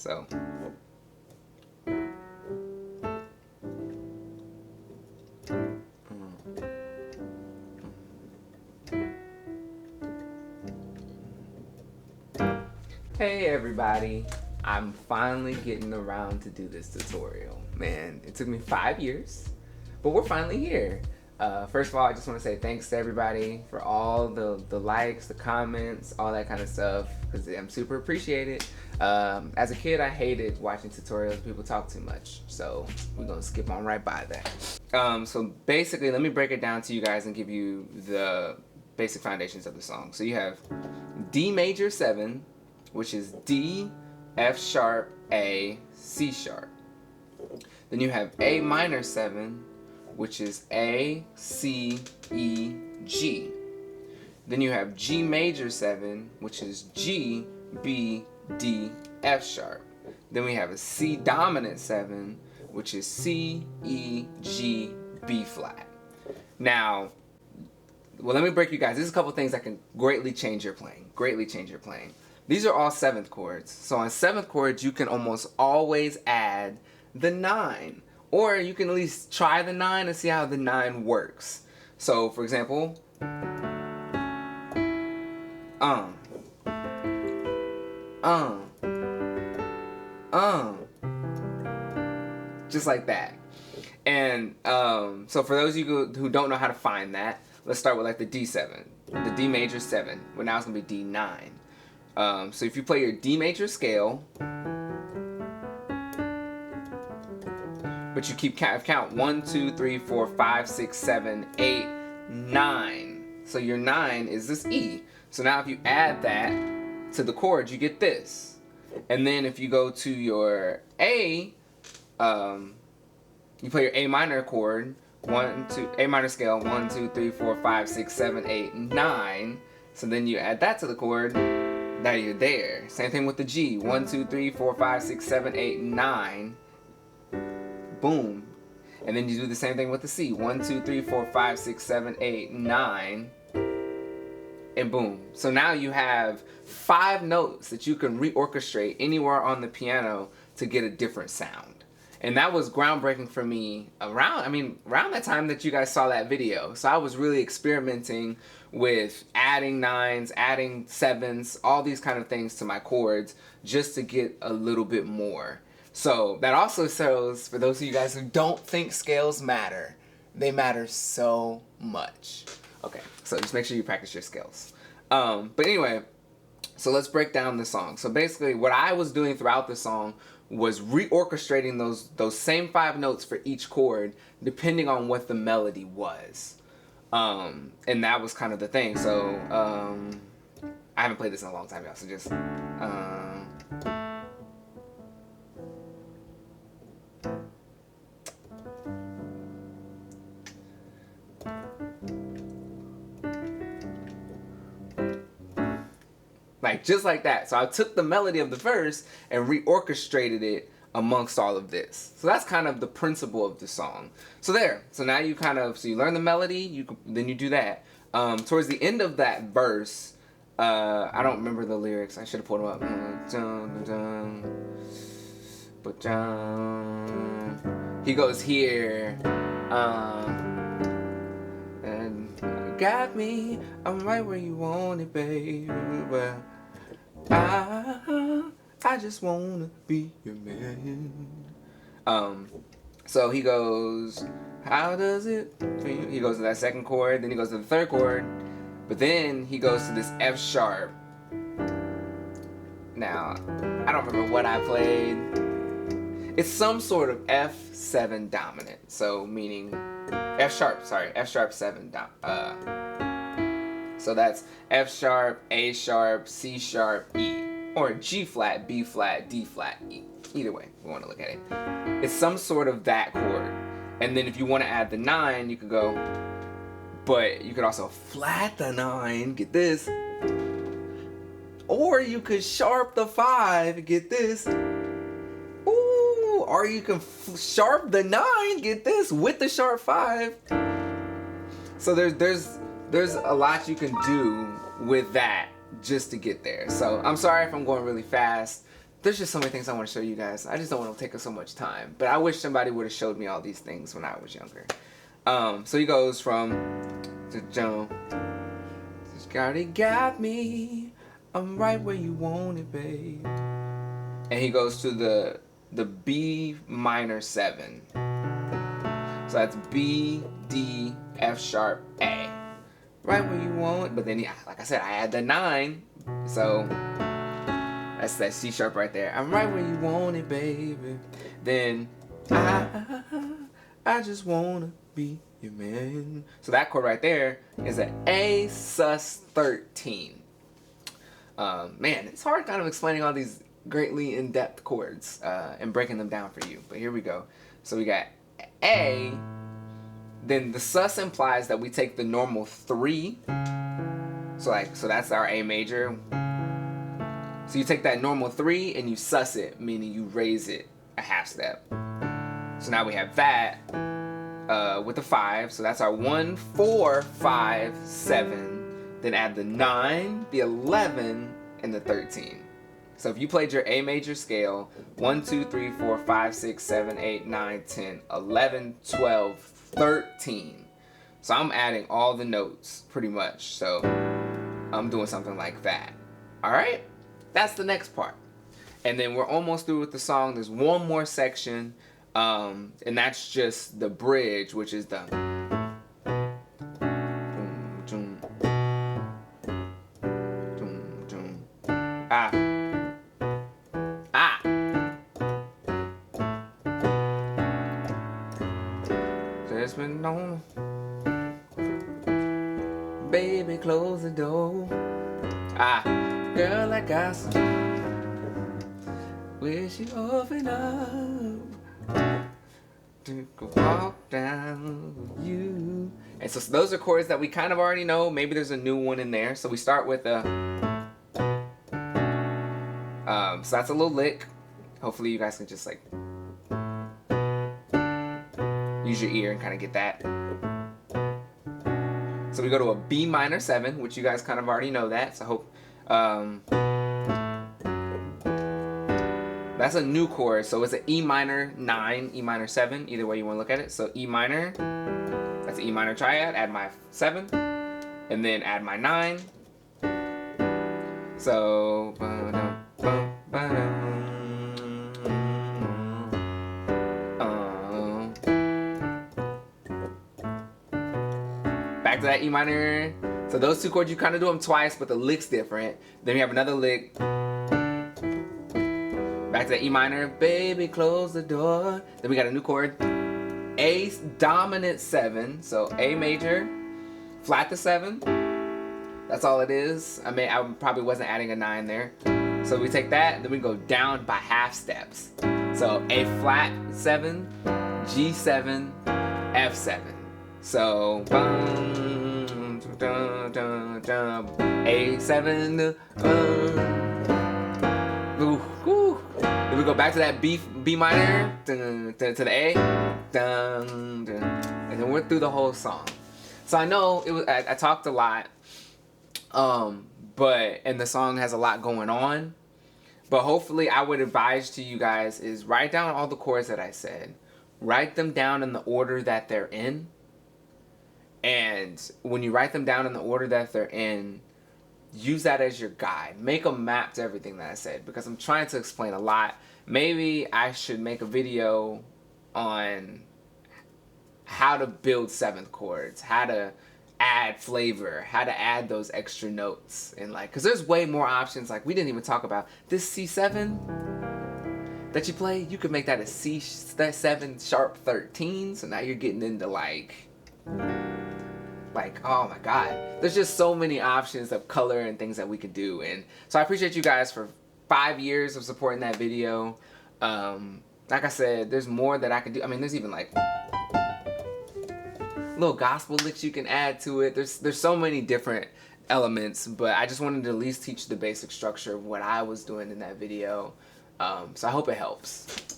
So. Hey everybody, I'm finally getting around to do this tutorial. Man, it took me 5 years, but we're finally here. First of all, I just want to say thanks to everybody for all the likes, the comments, all that kind of stuff, because I'm super appreciated. As a kid, I hated watching tutorials. People talk too much, so we're gonna skip on right by that. So basically, let me break it down to you guys and give you the basic foundations of the song. So you have D major 7, which is D, F sharp, A, C sharp. Then you have A minor 7, which is A, C, E, G. Then you have G major 7, which is G, B, D, F sharp. Then we have a C dominant 7, which is C, E, G, B flat. Now, well, let me break you guys. There's a couple things that can greatly change your playing. These are all 7th chords. So on 7th chords, you can almost always add the 9. Or you can at least try the 9 and see how the 9 works. So, for example, just like that. And so for those of you who don't know how to find that, let's start with like the D7, the D major 7. Well, now it's gonna be D9. So if you play your D major scale, but you keep count 1, 2, 3, 4, 5, 6, 7, 8, 9. So your 9 is this E. So now if you add that to the chord, you get this. And then if you go to your A, you play your A minor chord, A minor scale, 1, 2, 3, 4, 5, 6, 7, 8, 9. So then you add that to the chord, now you're there. Same thing with the G, 1, 2, 3, 4, 5, 6, 7, 8, 9. Boom. And then you do the same thing with the C, 1, 2, 3, 4, 5, 6, 7, 8, 9. And boom. So now you have 5 notes that you can reorchestrate anywhere on the piano to get a different sound. And that was groundbreaking for me around that time that you guys saw that video. So I was really experimenting with adding 9s, adding 7s, all these kind of things to my chords just to get a little bit more. So that also shows, for those of you guys who don't think scales matter, they matter so much. Okay, so just make sure you practice your scales. But anyway, so let's break down the song. So basically what I was doing throughout the song was reorchestrating those same 5 notes for each chord depending on what the melody was. And that was kind of the thing. So I haven't played this in a long time, y'all, so just like just like that. So I took the melody of the verse and reorchestrated it amongst all of this. So that's kind of the principle of the song. So there. So now you you learn the melody, then you do that. Towards the end of that verse, I don't remember the lyrics. I should have pulled them up. But he goes here, and got me, I'm right where you want it, baby. Well, I just wanna be your man. So he goes, how does it feel? He goes to that 2nd chord, then he goes to the 3rd chord, but then he goes to this F sharp. Now, I don't remember what I played. It's some sort of F7 dominant, so meaning F sharp 7 so that's F sharp, A sharp, C sharp, E, or G flat, B flat, D flat, E. Either way, we want to look at it. It's some sort of that chord. And then if you want to add the 9, you could go, but you could also flat the 9, get this. Or you could sharp the 5, get this. Ooh, or you can sharp the 9, get this, with the sharp 5. So there's a lot you can do with that just to get there. So I'm sorry if I'm going really fast. there's just so many things I want to show you guys. I just don't want to take up so much time. But I wish somebody would have showed me all these things when I was younger. So he goes from to Joan. Scotty got me. I'm right where you want it, babe. And he goes to the B minor 7. So that's B, D, F sharp, A. Right where you want. But then, like I said, I add the 9. So that's that C sharp right there. I'm right where you want it, baby. Then I just wanna be your man. So that chord right there is an A sus 13. Man, it's hard kind of explaining all these greatly in-depth chords and breaking them down for you. But here we go. So we got A. Then the sus implies that we take the normal 3. So that's our A major. So you take that normal 3 and you sus it, meaning you raise it a half step. So now we have that with the 5. So that's our 1, 4, 5, 7. Then add the 9, the 11, and the 13. So if you played your A major scale, 1, 2, 3, 4, 5, 6, 7, 8, 9, 10, 11, 12, 13. So I'm adding all the notes pretty much. So I'm doing something like that. All right? That's the next part. And then we're almost through with the song. There's one more section, and that's just the bridge, which is the just been on. Baby, close the door. Girl, I got some. Wish you open up to go walk down with you. And so those are chords that we kind of already know. Maybe there's a new one in there. So we start with a. So that's a little lick. Hopefully you guys can just like use your ear and kind of get that. So we go to a B minor 7, which you guys kind of already know that. So I hope. That's a new chord, so it's an E minor 9, E minor 7, either way you want to look at it. So E minor, that's an E minor triad, add my 7, and then add my 9. So, back to that E minor. So those two chords, you kind of do them twice, but the lick's different. Then we have another lick. Back to the E minor, baby, close the door. Then we got a new chord, A dominant 7. So A major, flat to 7. That's all it is. I mean, I probably wasn't adding a 9 there. So we take that, then we go down by half steps. So A flat 7, G7, F7. So A7. Then we go back to that B minor to the A, and then we're through the whole song. So I know it was I talked a lot, and the song has a lot going on. But hopefully, I would advise to you guys is write down all the chords that I said, write them down in the order that they're in, and when you write them down in the order that they're in, use that as your guide. Make a map to everything that I said, because I'm trying to explain a lot. Maybe I should make a video on how to build 7th chords, how to add flavor, how to add those extra notes, and because there's way more options. Like we didn't even talk about this C7 that you play. You could make that a C7 sharp 13. So now you're getting into oh my god, there's just so many options of color and things that we could do. And so I appreciate you guys for 5 years of supporting that video. Like I said, there's more that I can do. I mean, there's even little gospel licks you can add to it. There's so many different elements, but I just wanted to at least teach the basic structure of what I was doing in that video. So I hope it helps.